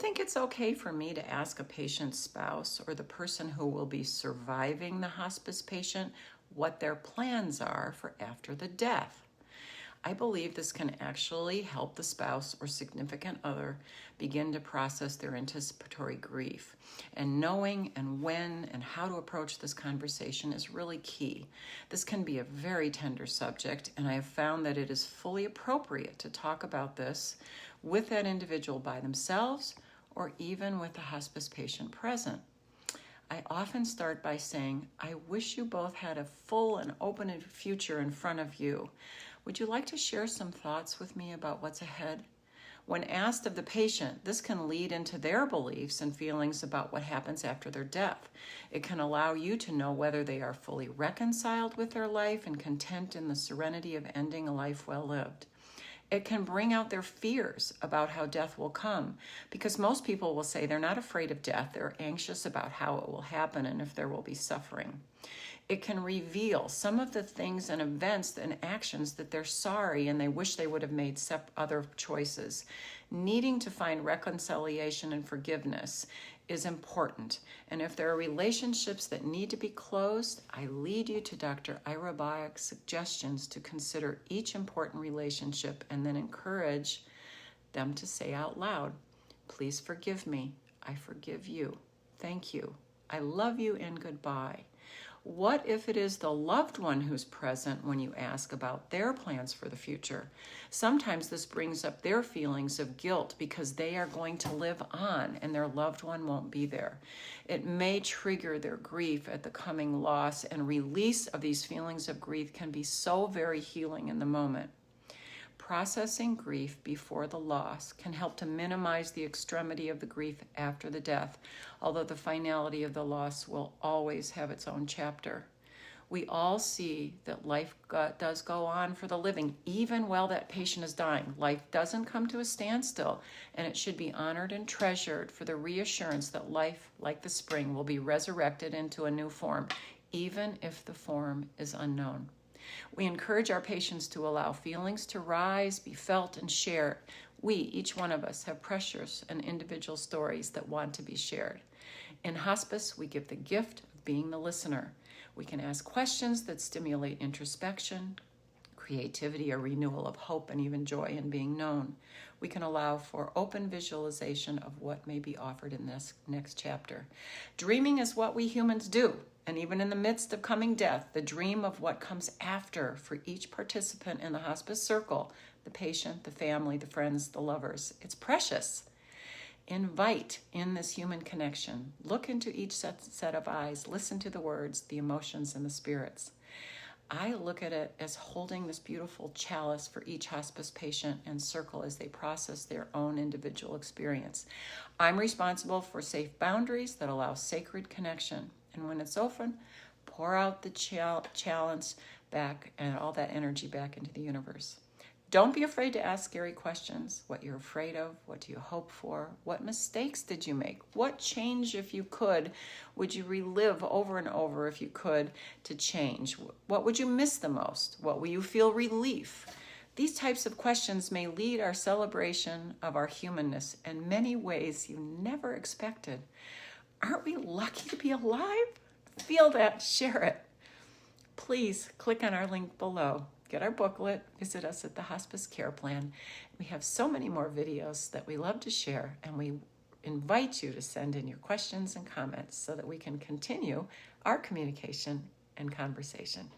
think it's okay for me to ask a patient's spouse or the person who will be surviving the hospice patient what their plans are for after the death? I believe this can actually help the spouse or significant other begin to process their anticipatory grief. And knowing and when and how to approach this conversation is really key. This can be a very tender subject, and I have found that it is fully appropriate to talk about this with that individual by themselves or even with the hospice patient present. I often start by saying, I wish you both had a full and open future in front of you. Would you like to share some thoughts with me about what's ahead? When asked of the patient, this can lead into their beliefs and feelings about what happens after their death. It can allow you to know whether they are fully reconciled with their life and content in the serenity of ending a life well lived. It can bring out their fears about how death will come, because most people will say they're not afraid of death, they're anxious about how it will happen and if there will be suffering. It can reveal some of the things and events and actions that they're sorry and they wish they would have made other choices. Needing to find reconciliation and forgiveness is important. And if there are relationships that need to be closed, I lead you to Dr. Ira Bach's suggestions to consider each important relationship and then encourage them to say out loud, please forgive me. I forgive you. Thank you. I love you and goodbye. What if it is the loved one who's present when you ask about their plans for the future? Sometimes this brings up their feelings of guilt because they are going to live on and their loved one won't be there. It may trigger their grief at the coming loss, and release of these feelings of grief can be so very healing in the moment. Processing grief before the loss can help to minimize the extremity of the grief after the death, although the finality of the loss will always have its own chapter. We all see that life does go on for the living, even while that patient is dying. Life doesn't come to a standstill, and it should be honored and treasured for the reassurance that life, like the spring, will be resurrected into a new form, even if the form is unknown. We encourage our patients to allow feelings to rise, be felt, and shared. We, each one of us, have precious and individual stories that want to be shared. In hospice, we give the gift of being the listener. We can ask questions that stimulate introspection, creativity, or renewal of hope, and even joy in being known. We can allow for open visualization of what may be offered in this next chapter. Dreaming is what we humans do. And even in the midst of coming death, the dream of what comes after for each participant in the hospice circle, the patient, the family, the friends, the lovers, it's precious. Invite in this human connection. Look into each set of eyes. Listen to the words, the emotions, and the spirits. I look at it as holding this beautiful chalice for each hospice patient and circle as they process their own individual experience. I'm responsible for safe boundaries that allow sacred connection. And when it's open, pour out the challenge back and all that energy back into the universe. Don't be afraid to ask scary questions. What you're afraid of, what do you hope for? What mistakes did you make? What change, if you could, would you relive over and over if you could to change? What would you miss the most? What will you feel relief? These types of questions may lead our celebration of our humanness in many ways you never expected. Aren't we lucky to be alive? Feel that, share it. Please click on our link below. Get our booklet, visit us at the Hospice Care Plan. We have so many more videos that we love to share, and we invite you to send in your questions and comments so that we can continue our communication and conversation.